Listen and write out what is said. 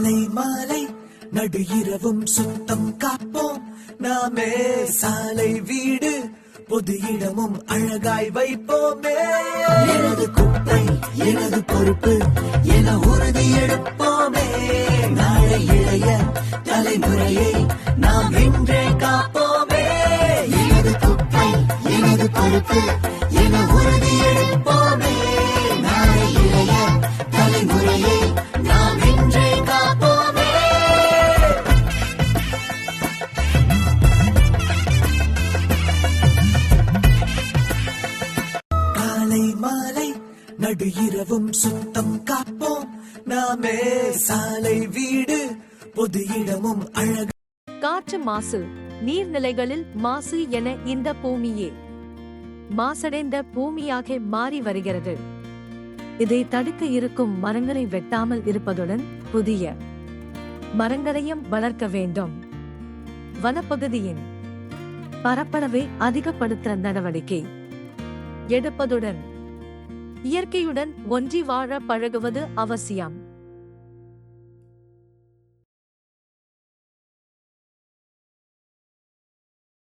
காலை மாலை நடு இரவும் சுத்தம் காப்போம் நாமே. சாலை வீடு பொது இடமும் அழகாய் வைப்போமே. எனது குப்பை எனது பொறுப்பு என உறுதி எடுப்போமே. நாளை இளைய தலைமுறையை நாம் இன்றே காப்போமே. எனது குப்பை எனது பொறுப்பு என உறுதி எடுப்போமே. நாளை இளைய தலைமுறையை நாம் இன்றே காப்போமே. காலை மாலை நடு இரவும் சுத்தம் காப்போம் நாமே. சாலை வீடு பொது இடமும் அழகு. காற்று மாசு, நீர்நிலைகளில் மாசு என இந்த பூமியே மாசடைந்த பூமியாக மாறி வருகிறது. இதை தடுக்க இருக்கும் மரங்களை வெட்டாமல் இருப்பதுடன் புதிய மரங்களையும் வளர்க்க வேண்டும். வனப்பகுதியின் பரப்பளவை அதிகப்படுத்த நடவடிக்கை எடுப்பதுடன் இயற்கையுடன் ஒன்றி வாழ பழகுவது அவசியம்.